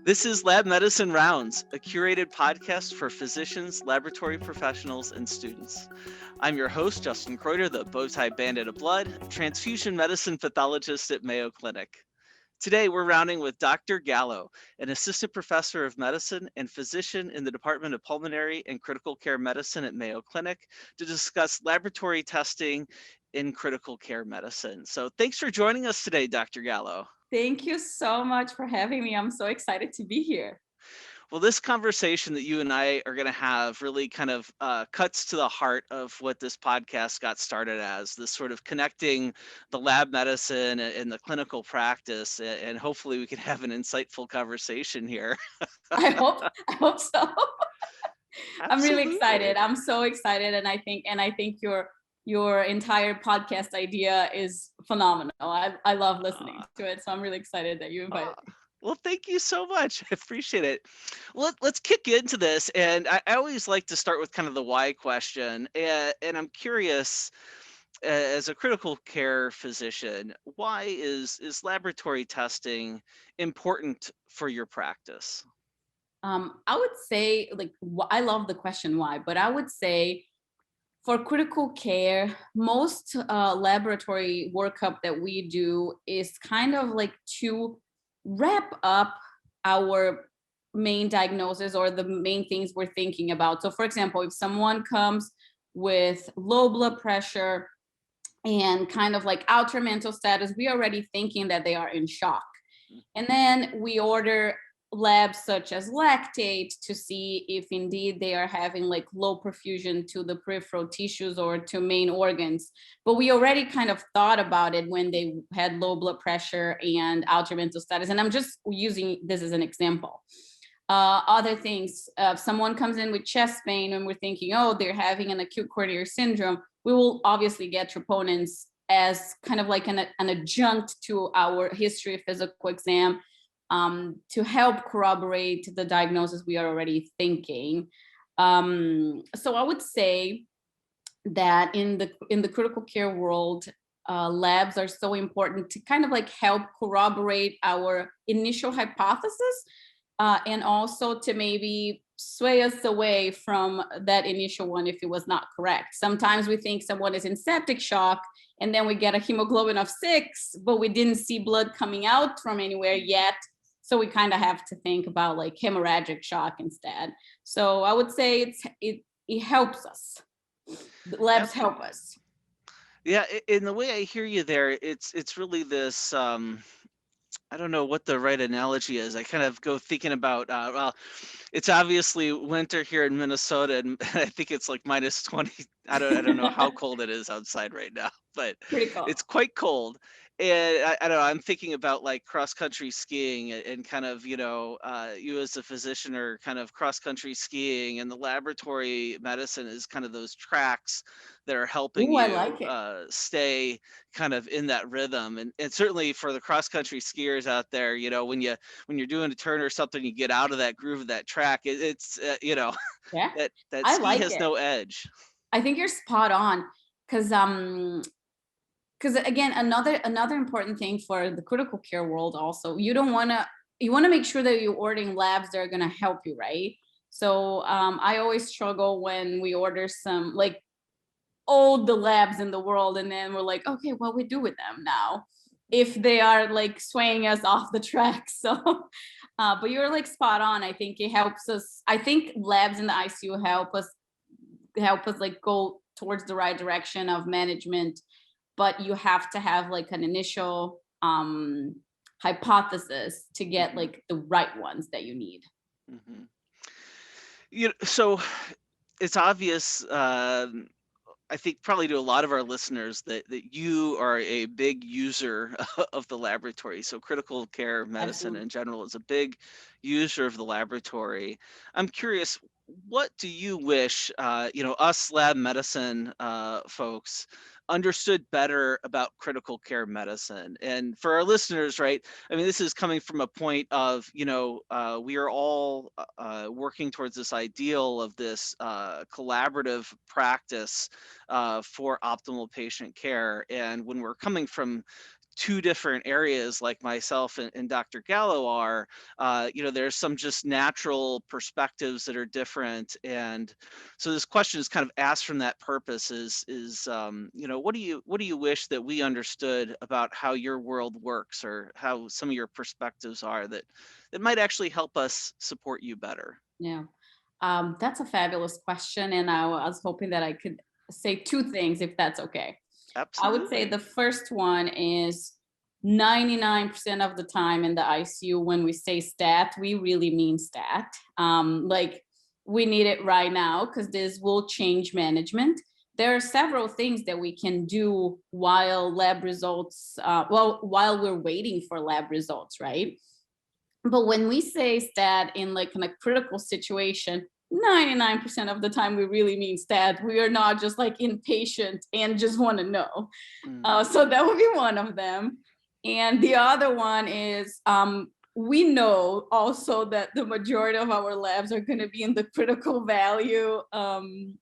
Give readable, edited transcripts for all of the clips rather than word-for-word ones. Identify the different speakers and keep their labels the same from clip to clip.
Speaker 1: This is Lab Medicine Rounds, a curated podcast for physicians, laboratory professionals, and students. I'm your host, Justin Kreuter, the Bowtie Bandit of Blood, transfusion medicine pathologist at Mayo Clinic. Today, we're rounding with Dr. Gallo, an assistant professor of medicine and physician in the Department of Pulmonary and Critical Care Medicine at Mayo Clinic, to discuss laboratory testing in critical care medicine. So thanks for joining us today, Dr. Gallo.
Speaker 2: Thank you so much for having me. I'm so excited to be here.
Speaker 1: Well, this conversation that you and I are going to have really kind of cuts to the heart of what this podcast got started as, this sort of connecting the lab medicine and the clinical practice. And hopefully we can have an insightful conversation here.
Speaker 2: I hope so. I'm really
Speaker 1: Absolutely.
Speaker 2: excited. I'm so excited. And I think your entire podcast idea is phenomenal. I love listening to it. So I'm really excited that you invited me.
Speaker 1: Well, thank you so much. I appreciate it. Let's kick into this. And I always like to start with kind of the why question. And I'm curious, as a critical care physician, why is laboratory testing important for your practice?
Speaker 2: I would say, I love the question why, but I would say for critical care, most laboratory workup that we do is kind of like to wrap up our main diagnosis or the main things we're thinking about. So, for example, if someone comes with low blood pressure and kind of like outer mental status, we already thinking that they are in shock. And then we order labs such as lactate to see if indeed they are having like low perfusion to the peripheral tissues or to main organs. But we already kind of thought about it when they had low blood pressure and outer mental status. And I'm just using this as an example. Other things, if someone comes in with chest pain and we're thinking, oh, they're having an acute coronary syndrome, we will obviously get troponins as kind of like an adjunct to our history physical exam, to help corroborate the diagnosis we are already thinking. So I would say that in the critical care world, labs are so important to kind of like help corroborate our initial hypothesis, and also to maybe sway us away from that initial one if it was not correct. Sometimes we think someone is in septic shock and then we get a hemoglobin of 6, but we didn't see blood coming out from anywhere yet. So we kind of have to think about like hemorrhagic shock instead. So I would say it helps us. The labs help us.
Speaker 1: Yeah, in the way I hear you there, it's really this. I don't know what the right analogy is. I kind of go thinking about, well, it's obviously winter here in Minnesota, and I think it's like minus 20. I don't know how cold it is outside right now, but
Speaker 2: Pretty cool.
Speaker 1: it's quite cold. And I don't know, I'm thinking about like cross country skiing and kind of, you as a physician are kind of cross country skiing, and the laboratory medicine is kind of those tracks that are helping
Speaker 2: Ooh, I
Speaker 1: you
Speaker 2: like it.
Speaker 1: stay kind of in that rhythm. And certainly for the cross country skiers out there, when you're doing a turn or something, you get out of that groove of that track. It's
Speaker 2: Yeah,
Speaker 1: that
Speaker 2: I
Speaker 1: ski
Speaker 2: like
Speaker 1: has
Speaker 2: it.
Speaker 1: no edge.
Speaker 2: I think you're spot on, because again, another important thing for the critical care world also, you want to make sure that you're ordering labs that are going to help you, right? So I always struggle when we order some like all the labs in the world and then we're like, okay, what we do with them now if they are like swaying us off the track. So but you're like spot on. I think it helps us. I think labs in the ICU help us like go towards the right direction of management, but you have to have like an initial hypothesis to get
Speaker 1: Mhm,
Speaker 2: like the right ones that you need.
Speaker 1: mhm. So it's obvious. I think probably to a lot of our listeners that you are a big user of the laboratory. So critical care medicine
Speaker 2: Absolutely.
Speaker 1: in general is a big user of the laboratory. I'm curious, what do you wish, us lab medicine folks understood better about critical care medicine? And for our listeners, right? I mean, this is coming from a point of, we are all working towards this ideal of this collaborative practice for optimal patient care. And when we're coming from two different areas like myself and Dr. Gallo are, there's some just natural perspectives that are different. And so this question is kind of asked from that purpose is what do you wish that we understood about how your world works, or how some of your perspectives are that might actually help us support you better?
Speaker 2: Yeah. That's a fabulous question. And I was hoping that I could say two things, if that's okay. I would say
Speaker 1: Absolutely.
Speaker 2: the first one is 99% of the time in the ICU, when we say stat, we really mean stat. Like, we need it right now because this will change management. There are several things that we can do while lab results, while we're waiting for lab results, right? But when we say stat in like in a critical situation, 99% of the time we really mean stat. We are not just like impatient and just want to know.
Speaker 1: Mm,
Speaker 2: So that would be one of them. And the other one is, we know also that the majority of our labs are going to be in the critical value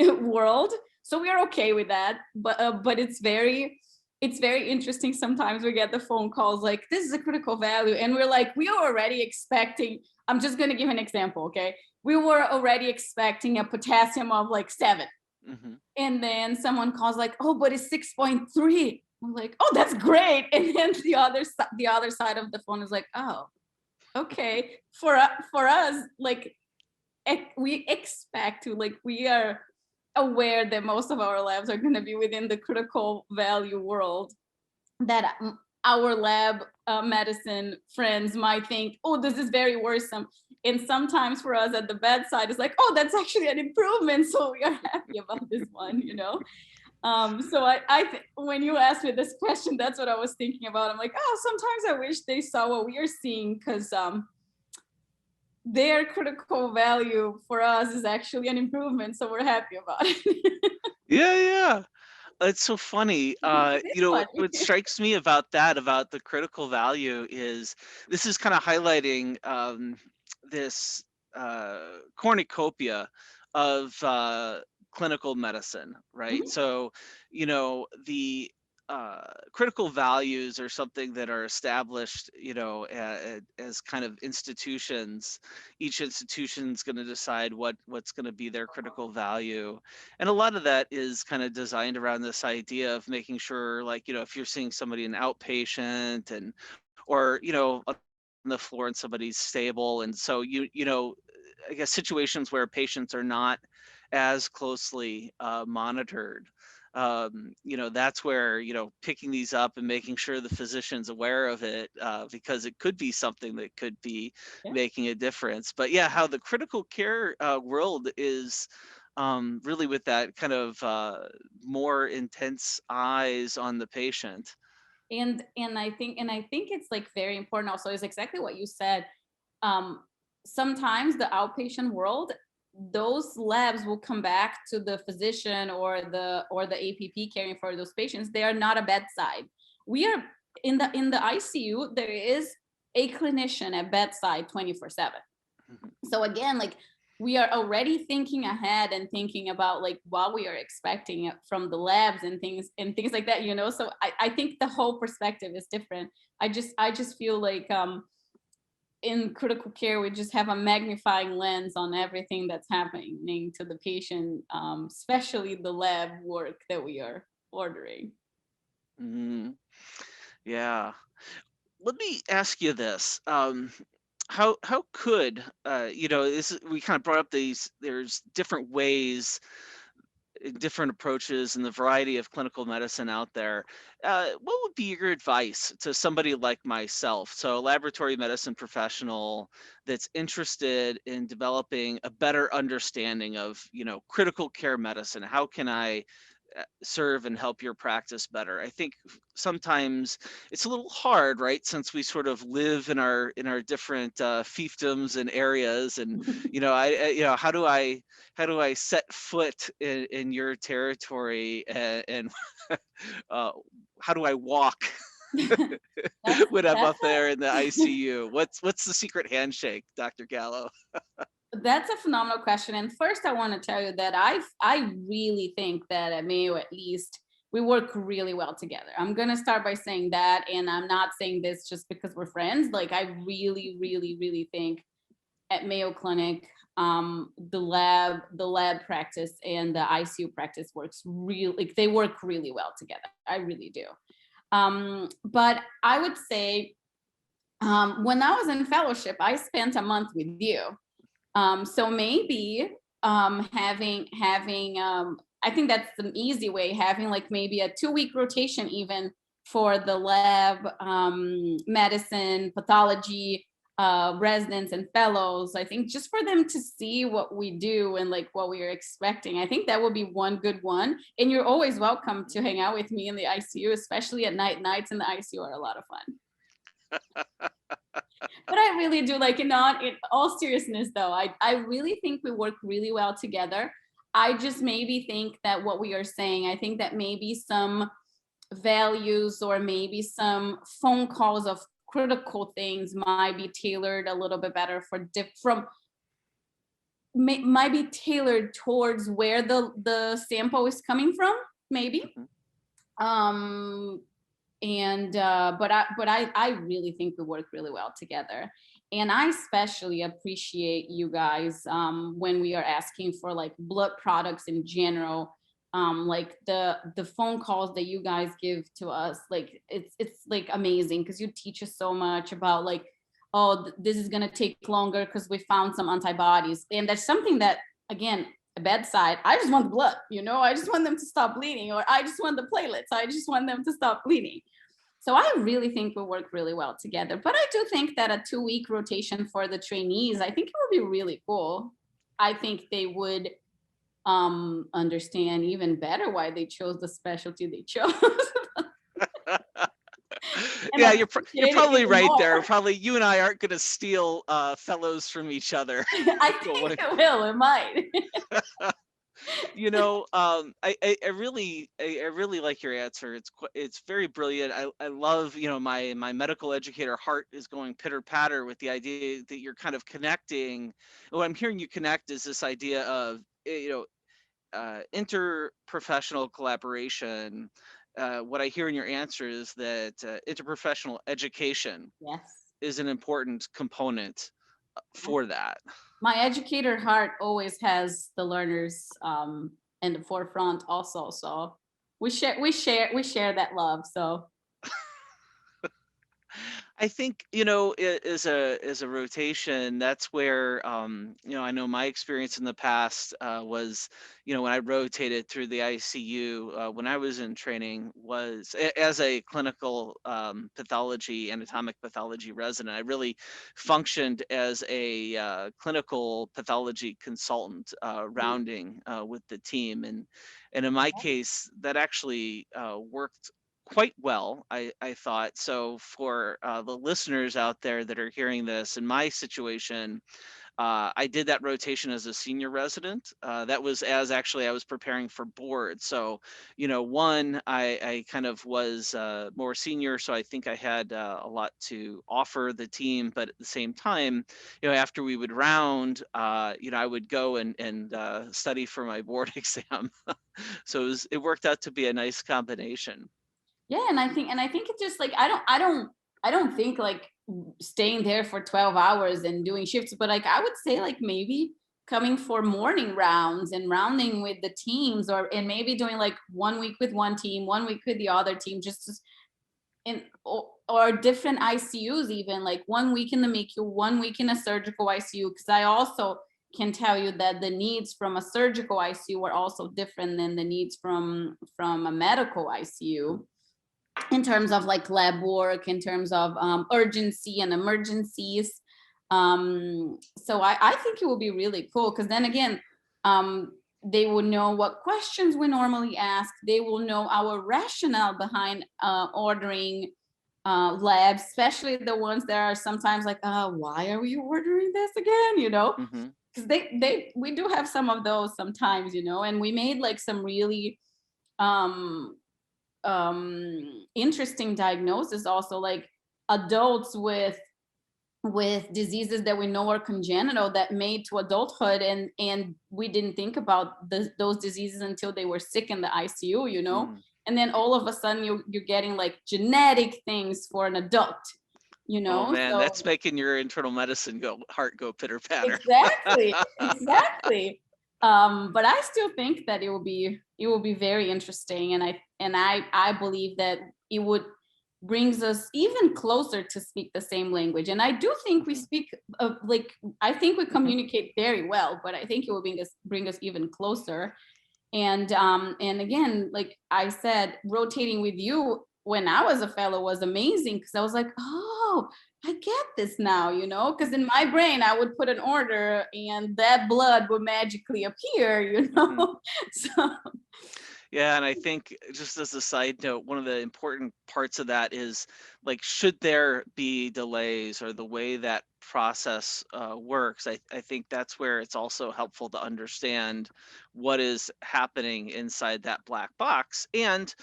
Speaker 2: world. So we are okay with that. But it's very interesting. Sometimes we get the phone calls like, this is a critical value. And we're like, we are already expecting, I'm just going to give an example. Okay. We were already expecting a potassium of like 7.
Speaker 1: hmm
Speaker 2: And then someone calls like, oh, but it's 6.3. I'm like, oh, that's great. And then the other side of the phone is like, oh, okay. For us, like, we expect to, like, we are aware that most of our labs are going to be within the critical value world, that our lab medicine friends might think, oh, this is very worrisome. And sometimes for us at the bedside, it's like, oh, that's actually an improvement. So we are happy about this one. So when you asked me this question, that's what I was thinking about. I'm like, oh, sometimes I wish they saw what we are seeing, because their critical value for us is actually an improvement. So we're happy about it.
Speaker 1: Yeah, yeah. It's so funny.
Speaker 2: It is
Speaker 1: What
Speaker 2: funny.
Speaker 1: strikes me about that, about the critical value, is this is kind of highlighting this cornucopia of clinical medicine, right?
Speaker 2: Mhm.
Speaker 1: So, the critical values are something that are established, as kind of institutions. Each institution's going to decide what's going to be their critical value, and a lot of that is kind of designed around this idea of making sure, like, if you're seeing somebody an outpatient, and or on the floor and somebody's stable, and so I guess situations where patients are not as closely monitored, that's where, picking these up and making sure the physician's aware of it, because it could be something that could be
Speaker 2: Yeah.
Speaker 1: making a difference. But yeah, how the critical care world is, really with that kind of more intense eyes on the patient.
Speaker 2: And I think it's like very important also, is exactly what you said. um Sometimes the outpatient world, those labs will come back to the physician or the APP caring for those patients. They are not a bedside. We are in the ICU. There is a clinician at bedside 24/7.
Speaker 1: Mhm.
Speaker 2: So again, like, we are already thinking ahead and thinking about like what we are expecting from the labs and things like that. So I think the whole perspective is different. I just feel like, in critical care, we just have a magnifying lens on everything that's happening to the patient, especially the lab work that we are ordering.
Speaker 1: Mhm. Yeah. Let me ask you this. How could, we kind of brought up these, there's different ways, different approaches, and the variety of clinical medicine out there. What would be your advice to somebody like myself, so a laboratory medicine professional that's interested in developing a better understanding of, critical care medicine? How can I serve and help your practice better? I think sometimes it's a little hard, right? Since we sort of live in our different fiefdoms and areas, and how do I set foot in your territory, and uh, how do I walk
Speaker 2: that's
Speaker 1: when I'm
Speaker 2: that's
Speaker 1: up there in the ICU? What's the secret handshake, Dr. Gallo?
Speaker 2: That's a phenomenal question. And first, I want to tell you that I really think that at Mayo, at least, we work really well together. I'm gonna start by saying that, and I'm not saying this just because we're friends. Like, I really, really, really think at Mayo Clinic, the lab practice and the ICU practice works really, like, they work really well together. I really do. But I would say, when I was in fellowship, I spent a month with you. So maybe having I think that's the easy way, having like maybe a 2-week rotation even for the lab, medicine, pathology residents and fellows. I think just for them to see what we do and like what we are expecting. I think that would be one good one. And you're always welcome to hang out with me in the ICU, especially at night. Nights in the ICU are a lot of fun. But I really do, like, in all seriousness though, I really think we work really well together. I just maybe think that what we are saying, I think that maybe some values or maybe some phone calls of critical things might be tailored a little bit better might be tailored towards where the sample is coming from, maybe. Um, and but I really think we work really well together, and I especially appreciate you guys when we are asking for like blood products in general. Like the phone calls that you guys give to us, like it's like amazing because you teach us so much about like, oh, this is going to take longer because we found some antibodies, and that's something that, again, a bedside, I just want the blood, I just want them to stop bleeding, or I just want the platelets, I just want them to stop bleeding. So I really think we work really well together. But I do think that a 2-week rotation for the trainees, I think it would be really cool. I think they would understand even better why they chose the specialty they chose.
Speaker 1: Yeah, you're probably right there. Probably you and I aren't going to steal fellows from each other.
Speaker 2: I think it will. It might.
Speaker 1: I really like your answer. It's very brilliant. I love, my medical educator heart is going pitter patter with the idea that you're kind of connecting. What I'm hearing you connect is this idea of, interprofessional collaboration. What I hear in your answer is that interprofessional education
Speaker 2: Yes.
Speaker 1: is an important component for that.
Speaker 2: My educator heart always has the learners in the forefront also. So we share that love. So
Speaker 1: I think, as a rotation, that's where, I know my experience in the past was, when I rotated through the ICU when I was in training, was as a clinical anatomic pathology resident. I really functioned as a clinical pathology consultant, rounding with the team, and in my case, that actually worked quite well, I thought. So for the listeners out there that are hearing this, in my situation, I did that rotation as a senior resident. That was as actually I was preparing for board. So, one, I kind of was more senior, so I think I had a lot to offer the team. But at the same time, after we would round, I would go and study for my board exam. So it worked out to be a nice combination.
Speaker 2: yeah, and I think it's just like I don't think like staying there for 12 hours and doing shifts, but like I would say like maybe coming for morning rounds and rounding with the teams, and maybe doing like 1 week with one team, 1 week with the other team, or different ICUs, even like 1 week in the MICU, 1 week in a surgical ICU, because I also can tell you that the needs from a surgical ICU are also different than the needs from a medical ICU, in terms of like lab work, in terms of urgency and emergencies. So I think it will be really cool, because then again, they will know what questions we normally ask. They will know our rationale behind ordering labs, especially the ones that are sometimes like, why are we ordering this again?
Speaker 1: Mm-hmm.
Speaker 2: Because we do have some of those sometimes, and we made like some really interesting diagnosis also, like adults with with diseases that we know are congenital that made to adulthood, and we didn't think about those diseases until they were sick in the ICU, you know.
Speaker 1: Mm.
Speaker 2: And then all of a sudden you're getting like genetic things for an adult, you
Speaker 1: Oh
Speaker 2: know.
Speaker 1: man,
Speaker 2: So
Speaker 1: that's making your internal medicine heart go pitter patter.
Speaker 2: exactly, exactly. But I still think that it will be very interesting, and I believe that it would brings us even closer to speak the same language. And I do think we
Speaker 1: Mhm.
Speaker 2: speak like, I think we
Speaker 1: Mhm.
Speaker 2: communicate very well, but I think it will bring us even closer. And again, like I said, rotating with you when I was a fellow was amazing, because I was like, oh, I get this now, you know, because in my brain I would put an order and that blood would magically appear, you
Speaker 1: Mhm.
Speaker 2: know. So
Speaker 1: Yeah, and I think just as a side note, one of the important parts of that is like, should there be delays or the way that process works, I think that's where it's also helpful to understand what is happening inside that black box. And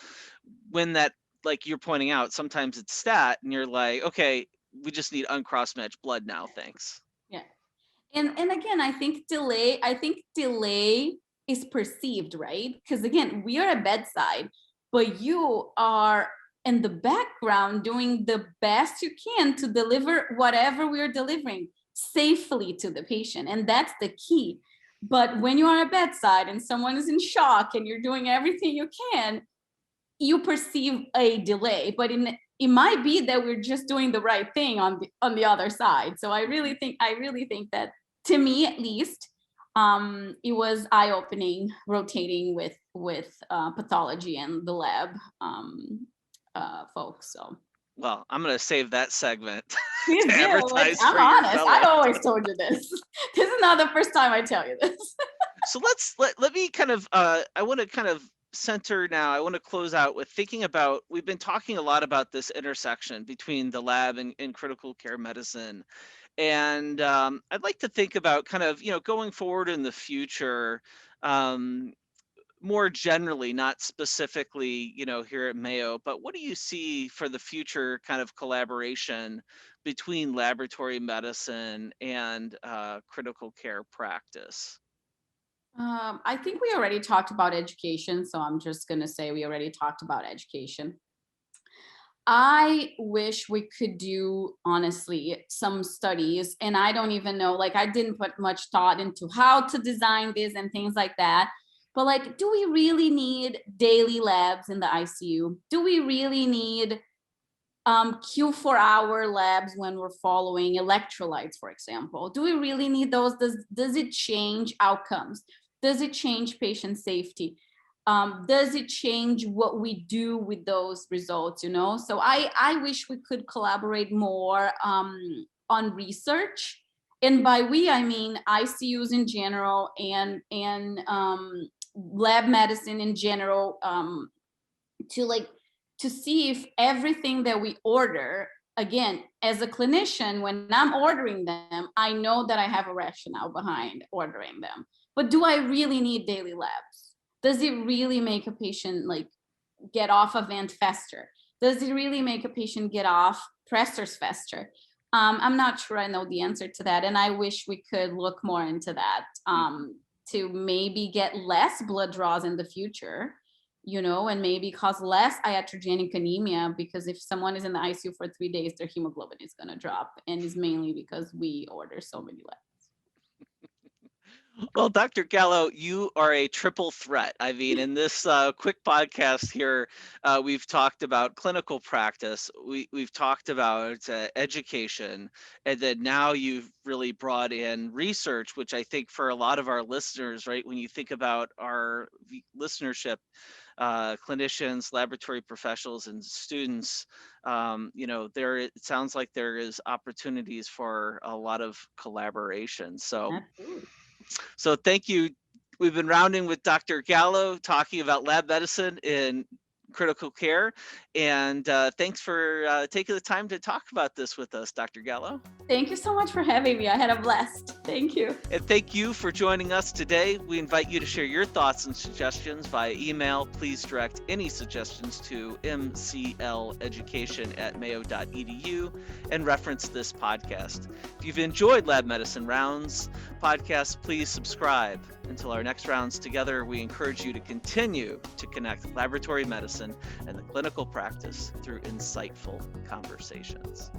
Speaker 1: when that, like you're pointing out, sometimes it's stat and you're like, okay, we just need uncross matched blood now, thanks.
Speaker 2: yeah. And again, I think delay is perceived, right? Because again, we are at bedside, but you are in the background doing the best you can to deliver whatever we are delivering safely to the patient, and that's the key. But when you are at bedside and someone is in shock and you're doing everything you can, you perceive a delay, but it might be that we're just doing the right thing on the other side. So
Speaker 1: Mhm.
Speaker 2: I really think that, to me at least, it was eye opening rotating with pathology and the lab folks. So
Speaker 1: Well, I'm going to save that segment
Speaker 2: please
Speaker 1: to
Speaker 2: do. Like,
Speaker 1: advertise
Speaker 2: I'm
Speaker 1: for your
Speaker 2: honest.
Speaker 1: fellow.
Speaker 2: I've always told you this. This is not the first time I tell you this.
Speaker 1: So let me kind of I want to kind of center now. I want to close out with thinking about, we've been talking a lot about this intersection between the lab and critical care medicine. And I'd like to think about kind of, going forward in the future, um, more generally, not specifically, here at Mayo, but what do you see for the future kind of collaboration between laboratory medicine and critical care practice?
Speaker 2: I think we already talked about education, so I'm just going to say we already talked about education. I wish we could do, honestly, some studies, and I don't even know, like, I didn't put much thought into how to design this and things like that. But, like, do we really need daily labs in the ICU? Do we really need Q4-hour labs when we're following electrolytes, for example? Do we really need those? Does it change outcomes? Does it change patient safety? Does it change what we do with those results? You know, so I wish we could collaborate more on research, and by we I mean ICUs in general, and lab medicine in general, to like to see if everything that we order, again, as a clinician, when I'm ordering them, I know that I have a rationale behind ordering them. But do I really need daily labs? Does it really make a patient like get off a vent faster? Does it really make a patient get off pressors faster? I'm not sure I know the answer to that, and I wish we could look more into that,
Speaker 1: Mhm.
Speaker 2: to maybe get less blood draws in the future, you know, and maybe cause less iatrogenic anemia, because if someone is in the ICU for 3 days, their hemoglobin is going to drop, and is mainly because we order so many labs.
Speaker 1: Well, Dr. Gallo, you are a triple threat. I mean, in this quick podcast here, we've talked about clinical practice, we've talked about education, and then now you've really brought in research, which I think for a lot of our listeners, right, when you think about our listenership, clinicians, laboratory professionals, and students, it sounds like there is opportunities for a lot of collaboration.
Speaker 2: Absolutely.
Speaker 1: So thank you. We've been rounding with Dr. Gallo, talking about lab medicine and critical care. And thanks for taking the time to talk about this with us, Dr. Gallo.
Speaker 2: Thank you so much for having me. I had a blast. Thank you.
Speaker 1: And thank you for joining us today. We invite you to share your thoughts and suggestions via email. Please direct any suggestions to mcleducation@mayo.edu and reference this podcast. If you've enjoyed Lab Medicine Rounds podcast, please subscribe. Until our next rounds together, we encourage you to continue to connect laboratory medicine and the clinical practice through insightful conversations.